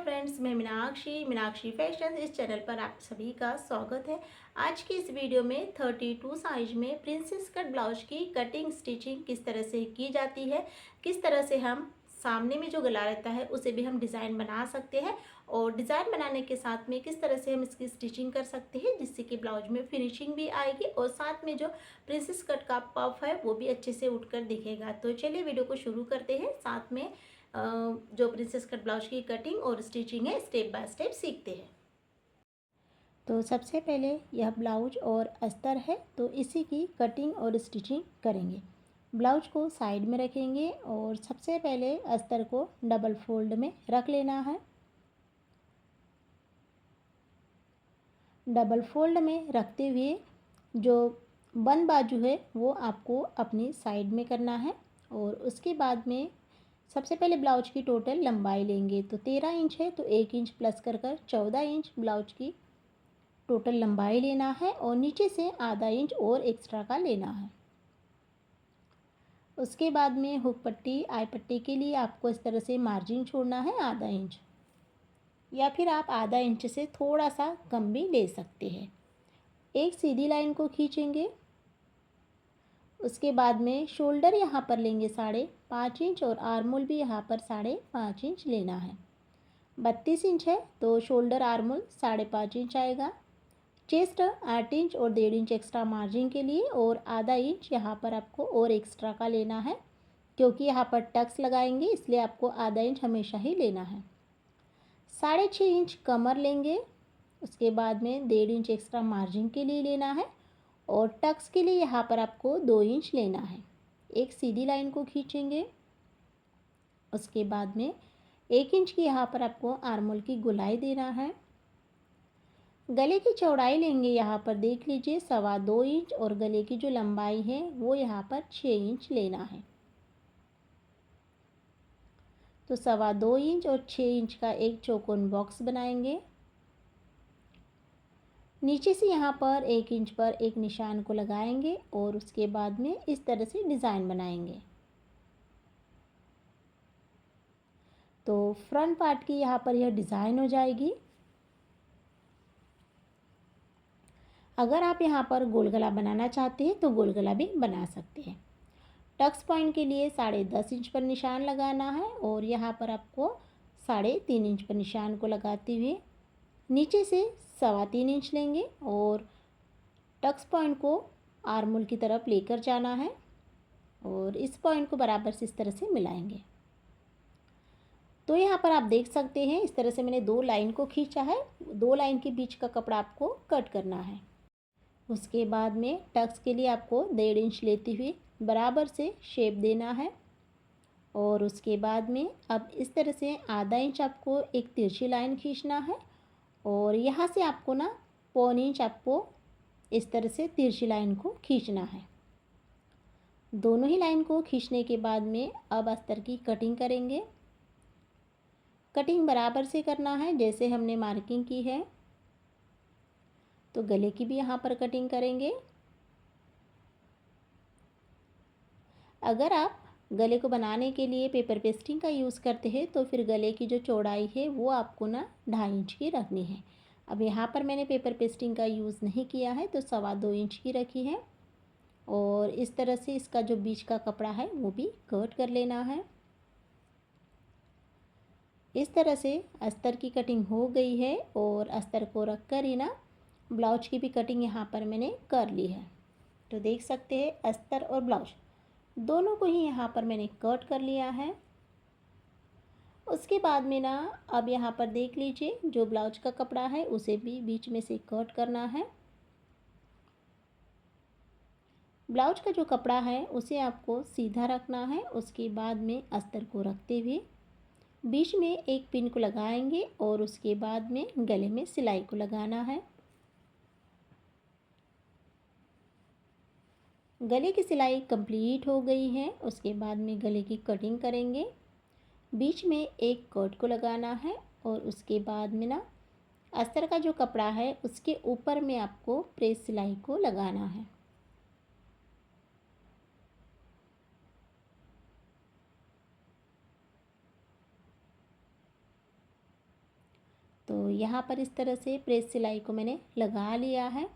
Friends, मैं Meenakshi fashion इस channel पर आप सभी का स्वागत है। आज की इस वीडियो में 32 साइज में प्रिंसेस कट ब्लाउज की कटिंग स्टिचिंग किस तरह से की जाती है, किस तरह से हम सामने में जो गला रहता है उसे भी हम डिज़ाइन बना सकते हैं और डिज़ाइन बनाने के साथ में किस तरह से हम इसकी स्टिचिंग कर सकते हैं जिससे कि ब्लाउज में फिनिशिंग भी आएगी और साथ में जो प्रिंसेस कट का पफ है वो भी अच्छे से उठकर दिखेगा। तो चलिए वीडियो को शुरू करते हैं। साथ में जो प्रिंसेस कट ब्लाउज की कटिंग और स्टिचिंग है स्टेप बाय स्टेप सीखते हैं। तो सबसे पहले यह ब्लाउज और अस्तर है तो इसी की कटिंग और स्टिचिंग करेंगे। ब्लाउज को साइड में रखेंगे और सबसे पहले अस्तर को डबल फोल्ड में रख लेना है। डबल फोल्ड में रखते हुए जो बंद बाजू है वो आपको अपनी साइड में करना है और उसके बाद में सबसे पहले ब्लाउज की टोटल लंबाई लेंगे तो 13 इंच है तो 1 इंच प्लस कर 14 इंच ब्लाउज की टोटल लंबाई लेना है और नीचे से आधा इंच और एक्स्ट्रा का लेना है। उसके बाद में हुक पट्टी आई पट्टी के लिए आपको इस तरह से मार्जिन छोड़ना है आधा इंच, या फिर आप आधा इंच से थोड़ा सा कम भी ले सकते हैं। एक सीधी लाइन को खींचेंगे। उसके बाद में शोल्डर यहाँ पर लेंगे 5.5 इंच और आर्मोल भी यहाँ पर 5.5 इंच लेना है। 32 इंच है तो शोल्डर आर्मोल 5.5 इंच आएगा। चेस्ट 8 इंच और 1.5 इंच एक्स्ट्रा मार्जिन के लिए और आधा इंच यहाँ पर आपको और एक्स्ट्रा का लेना है, क्योंकि यहाँ पर टक्स लगाएंगे इसलिए आपको आधा इंच हमेशा ही लेना है। 6.5 इंच कमर लेंगे। उसके बाद में 1.5 इंच एक्स्ट्रा मार्जिन के लिए लेना है और टक्स के लिए यहाँ पर आपको 2 इंच लेना है। एक सीधी लाइन को खींचेंगे। उसके बाद में 1 इंच की यहाँ पर आपको आर्मोल की गोलाई देना है। गले की चौड़ाई लेंगे, यहाँ पर देख लीजिए 2.25 इंच और गले की जो लंबाई है वो यहाँ पर 6 इंच लेना है। तो 2.25 इंच और 6 इंच का एक चौकोन बॉक्स बनाएंगे। नीचे से यहाँ पर 1 इंच पर एक निशान को लगाएंगे और उसके बाद में इस तरह से डिज़ाइन बनाएंगे। तो फ्रंट पार्ट की यहाँ पर यह डिज़ाइन हो जाएगी। अगर आप यहाँ पर गोल गला बनाना चाहते हैं तो गोल गला भी बना सकते हैं। टक्स पॉइंट के लिए 10.5 इंच पर निशान लगाना है और यहाँ पर आपको 3.5 इंच पर निशान को लगाते हुए नीचे से 3.25 इंच लेंगे और टक्स पॉइंट को आर्मोल की तरफ लेकर जाना है और इस पॉइंट को बराबर से इस तरह से मिलाएंगे। तो यहाँ पर आप देख सकते हैं इस तरह से मैंने 2 लाइन को खींचा है। 2 लाइन के बीच का कपड़ा आपको कट करना है। उसके बाद में टक्स के लिए आपको 1.5 इंच लेते हुए बराबर से शेप देना है और उसके बाद में अब इस तरह से आधा इंच आपको एक तिरछी लाइन खींचना है और यहाँ से आपको ना 1.25 इंच आपको इस तरह से तिरछी लाइन को खींचना है। दोनों ही लाइन को खींचने के बाद में अब अस्तर की कटिंग करेंगे। कटिंग बराबर से करना है जैसे हमने मार्किंग की है। तो गले की भी यहाँ पर कटिंग करेंगे। अगर आप गले को बनाने के लिए पेपर पेस्टिंग का यूज़ करते हैं तो फिर गले की जो चौड़ाई है वो आपको ना 2.5 इंच की रखनी है। अब यहाँ पर मैंने पेपर पेस्टिंग का यूज़ नहीं किया है तो 2.25 इंच की रखी है और इस तरह से इसका जो बीच का कपड़ा है वो भी कट कर लेना है। इस तरह से अस्तर की कटिंग हो गई है और अस्तर को रख कर ही ना ब्लाउज की भी कटिंग यहाँ पर मैंने कर ली है। तो देख सकते हैं अस्तर और ब्लाउज दोनों को ही यहाँ पर मैंने कट कर लिया है। उसके बाद में ना अब यहाँ पर देख लीजिए जो ब्लाउज का कपड़ा है उसे भी बीच में से कट करना है। ब्लाउज का जो कपड़ा है उसे आपको सीधा रखना है। उसके बाद में अस्तर को रखते हुए बीच में एक पिन को लगाएंगे और उसके बाद में गले में सिलाई को लगाना है। गले की सिलाई कंप्लीट हो गई है। उसके बाद में गले की कटिंग करेंगे। बीच में एक कट को लगाना है और उसके बाद में ना अस्तर का जो कपड़ा है उसके ऊपर में आपको प्रेस सिलाई को लगाना है। तो यहाँ पर इस तरह से प्रेस सिलाई को मैंने लगा लिया है।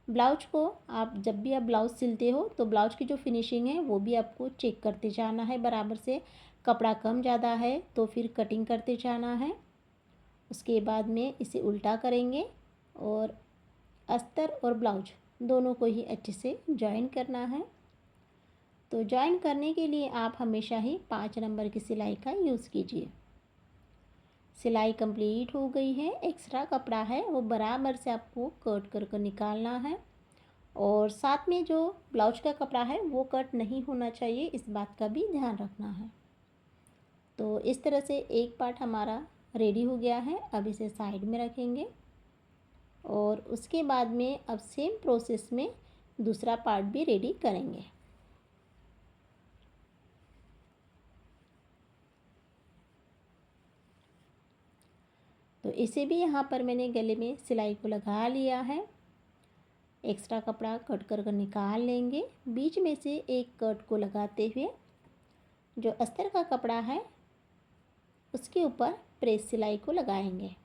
ब्लाउज को आप जब भी आप ब्लाउज़ सिलते हो तो ब्लाउज की जो फिनिशिंग है वो भी आपको चेक करते जाना है बराबर से। कपड़ा कम ज़्यादा है तो फिर कटिंग करते जाना है। उसके बाद में इसे उल्टा करेंगे और अस्तर और ब्लाउज दोनों को ही अच्छे से जॉइन करना है। तो जॉइन करने के लिए आप हमेशा ही 5 नंबर की सिलाई का यूज़ कीजिए। सिलाई कंप्लीट हो गई है। एक्स्ट्रा कपड़ा है वो बराबर से आपको कट कर कर निकालना है और साथ में जो ब्लाउज का कपड़ा है वो कट नहीं होना चाहिए, इस बात का भी ध्यान रखना है। तो इस तरह से एक पार्ट हमारा रेडी हो गया है। अब इसे साइड में रखेंगे और उसके बाद में अब सेम प्रोसेस में दूसरा पार्ट भी रेडी करेंगे। तो इसे भी यहाँ पर मैंने गले में सिलाई को लगा लिया है। एक्स्ट्रा कपड़ा कट कर निकाल लेंगे। बीच में से एक कट को लगाते हुए जो अस्तर का कपड़ा है उसके ऊपर प्रेस सिलाई को लगाएंगे।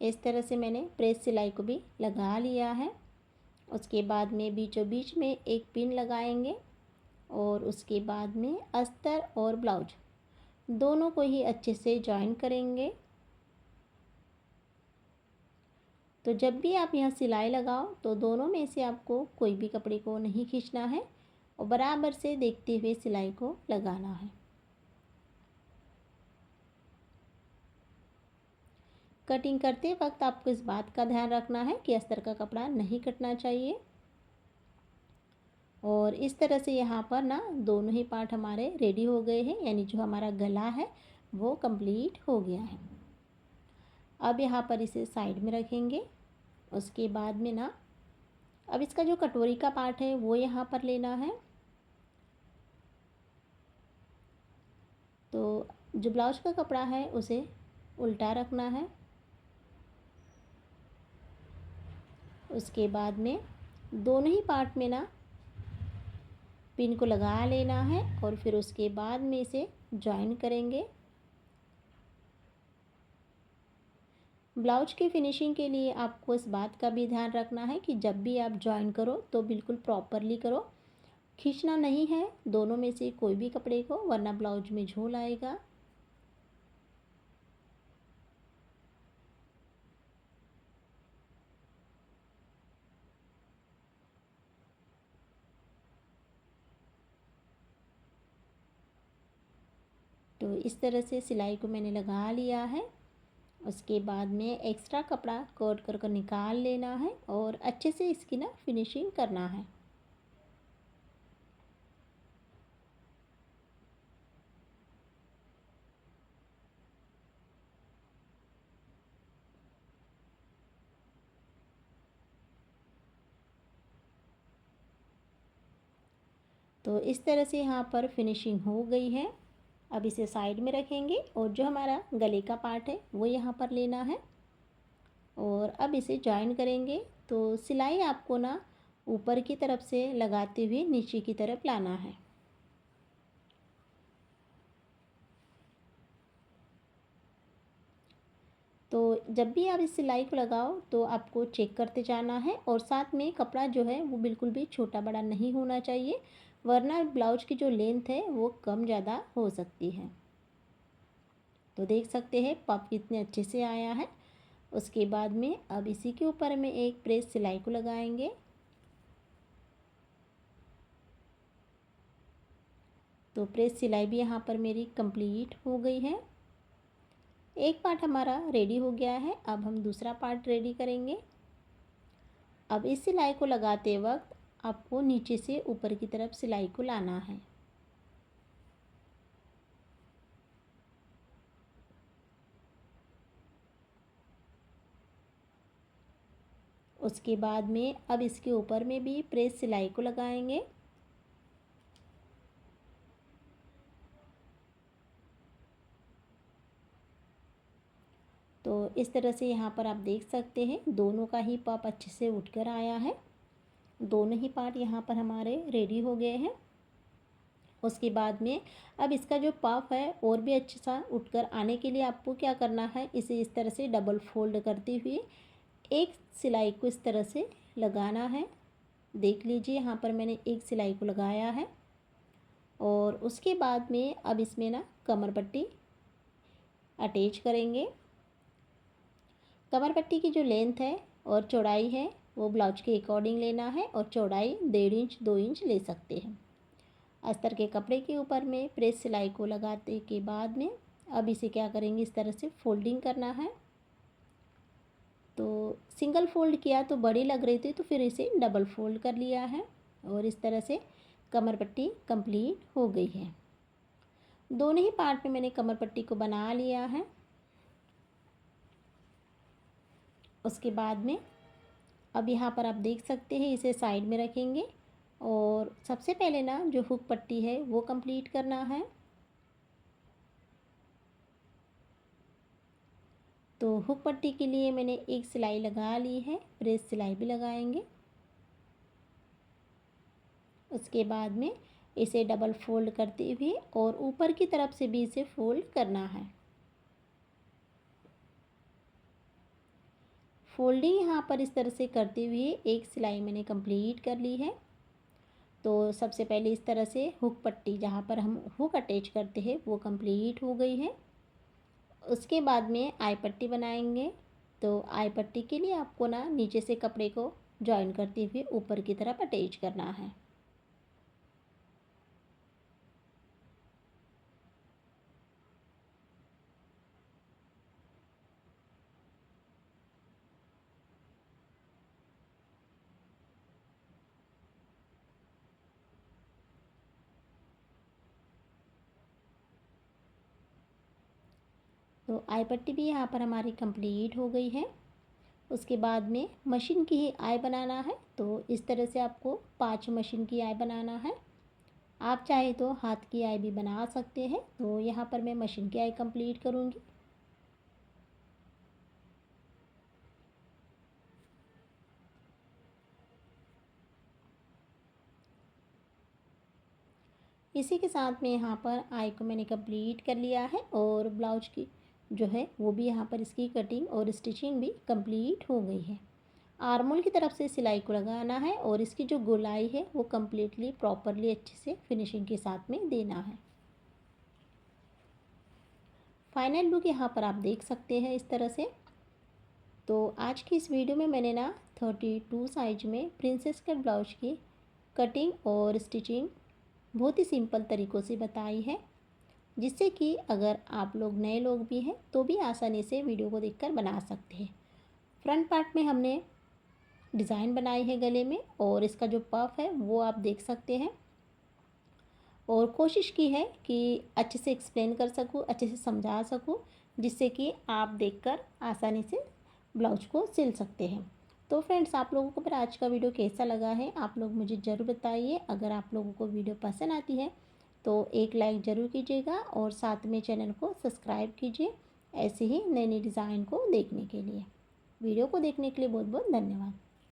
इस तरह से मैंने प्रेस सिलाई को भी लगा लिया है। उसके बाद में बीचों बीच में एक पिन लगाएंगे और उसके बाद में अस्तर और ब्लाउज दोनों को ही अच्छे से जॉइन करेंगे। तो जब भी आप यहाँ सिलाई लगाओ तो दोनों में से आपको कोई भी कपड़े को नहीं खींचना है और बराबर से देखते हुए सिलाई को लगाना है। कटिंग करते वक्त आपको इस बात का ध्यान रखना है कि अस्तर का कपड़ा नहीं कटना चाहिए। और इस तरह से यहाँ पर ना दोनों ही पार्ट हमारे रेडी हो गए हैं, यानी जो हमारा गला है वो कंप्लीट हो गया है। अब यहाँ पर इसे साइड में रखेंगे। उसके बाद में ना अब इसका जो कटोरी का पार्ट है वो यहाँ पर लेना है। तो जो ब्लाउज का कपड़ा है उसे उल्टा रखना है। उसके बाद में दोनों ही पार्ट में ना पिन को लगा लेना है और फिर उसके बाद में इसे जॉइन करेंगे। ब्लाउज की फिनिशिंग के लिए आपको इस बात का भी ध्यान रखना है कि जब भी आप जॉइन करो तो बिल्कुल प्रॉपरली करो, खींचना नहीं है दोनों में से कोई भी कपड़े को, वरना ब्लाउज में झोल आएगा। तो इस तरह से सिलाई को मैंने लगा लिया है। उसके बाद में एक्स्ट्रा कपड़ा कट कर निकाल लेना है और अच्छे से इसकी ना फिनिशिंग करना है। तो इस तरह से यहाँ पर फिनिशिंग हो गई है। अब इसे साइड में रखेंगे और जो हमारा गले का पार्ट है वो यहाँ पर लेना है और अब इसे जॉइन करेंगे। तो सिलाई आपको ना ऊपर की तरफ से लगाते हुए नीचे की तरफ लाना है। तो जब भी आप इस सिलाई को लगाओ तो आपको चेक करते जाना है और साथ में कपड़ा जो है वो बिल्कुल भी छोटा बड़ा नहीं होना चाहिए, वरना ब्लाउज की जो लेंथ है वो कम ज़्यादा हो सकती है। तो देख सकते हैं पफ कितने अच्छे से आया है। उसके बाद में अब इसी के ऊपर में एक प्रेस सिलाई को लगाएंगे। तो प्रेस सिलाई भी यहाँ पर मेरी कंप्लीट हो गई है। एक पार्ट हमारा रेडी हो गया है। अब हम दूसरा पार्ट रेडी करेंगे। अब इस सिलाई को लगाते वक्त आपको नीचे से ऊपर की तरफ सिलाई को लाना है। उसके बाद में अब इसके ऊपर में भी प्रेस सिलाई को लगाएंगे। तो इस तरह से यहाँ पर आप देख सकते हैं दोनों का ही पफ अच्छे से उठकर आया है। दोनों ही पार्ट यहाँ पर हमारे रेडी हो गए हैं। उसके बाद में अब इसका जो पफ है और भी अच्छा सा उठकर आने के लिए आपको क्या करना है, इसे इस तरह से डबल फोल्ड करते हुए एक सिलाई को इस तरह से लगाना है। देख लीजिए यहाँ पर मैंने एक सिलाई को लगाया है। और उसके बाद में अब इसमें ना कमर पट्टी अटैच करेंगे। कमर पट्टी की जो लेंथ है और चौड़ाई है वो ब्लाउज के अकॉर्डिंग लेना है, और चौड़ाई 1.5 इंच 2 इंच ले सकते हैं। अस्तर के कपड़े के ऊपर में प्रेस सिलाई को लगाते के बाद में अब इसे क्या करेंगे, इस तरह से फोल्डिंग करना है। तो सिंगल फोल्ड किया तो बड़ी लग रही थी, तो फिर इसे डबल फोल्ड कर लिया है, और इस तरह से कमर पट्टी कंप्लीट हो गई है। दोनों ही पार्ट में मैंने कमर पट्टी को बना लिया है। उसके बाद में अब यहाँ पर आप देख सकते हैं, इसे साइड में रखेंगे और सबसे पहले ना जो हुक पट्टी है वो कंप्लीट करना है। तो हुक पट्टी के लिए मैंने एक सिलाई लगा ली है, प्रेस सिलाई भी लगाएंगे। उसके बाद में इसे डबल फोल्ड करते हुए और ऊपर की तरफ से भी इसे फोल्ड करना है। फोल्डिंग यहाँ पर इस तरह से करते हुए एक सिलाई मैंने कंप्लीट कर ली है। तो सबसे पहले इस तरह से हुक पट्टी जहाँ पर हम हुक अटैच करते हैं वो कंप्लीट हो गई है। उसके बाद में आई पट्टी बनाएंगे। तो आई पट्टी के लिए आपको ना नीचे से कपड़े को जॉइन करते हुए ऊपर की तरफ अटैच करना है। तो आई पट्टी भी यहाँ पर हमारी कंप्लीट हो गई है। उसके बाद में मशीन की ही आई बनाना है। तो इस तरह से आपको 5 मशीन की आई बनाना है। आप चाहे तो हाथ की आई भी बना सकते हैं। तो यहाँ पर मैं मशीन की आई कंप्लीट करूँगी। इसी के साथ में यहाँ पर आई को मैंने कंप्लीट कर लिया है, और ब्लाउज की जो है वो भी यहाँ पर इसकी कटिंग और स्टिचिंग भी कंप्लीट हो गई है। आर्मोल की तरफ से सिलाई को लगाना है, और इसकी जो गोलाई है वो कम्प्लीटली प्रॉपरली अच्छे से फिनिशिंग के साथ में देना है। फाइनल लुक यहाँ पर आप देख सकते हैं इस तरह से। तो आज की इस वीडियो में मैंने ना 32 साइज में प्रिंसेस कट ब्लाउज की कटिंग और स्टिचिंग बहुत ही सिंपल तरीक़ों से बताई है, जिससे कि अगर आप लोग नए लोग भी हैं तो भी आसानी से वीडियो को देखकर बना सकते हैं। फ्रंट पार्ट में हमने डिज़ाइन बनाई है गले में, और इसका जो पफ है वो आप देख सकते हैं, और कोशिश की है कि अच्छे से एक्सप्लेन कर सकूँ, अच्छे से समझा सकूँ, जिससे कि आप देखकर आसानी से ब्लाउज को सिल सकते हैं। तो फ्रेंड्स, आप लोगों को मेरा आज का वीडियो कैसा लगा है आप लोग मुझे ज़रूर बताइए। अगर आप लोगों को वीडियो पसंद आती है तो एक लाइक ज़रूर कीजिएगा, और साथ में चैनल को सब्सक्राइब कीजिए ऐसे ही नई नई डिज़ाइन को देखने के लिए। वीडियो को देखने के लिए बहुत बहुत धन्यवाद।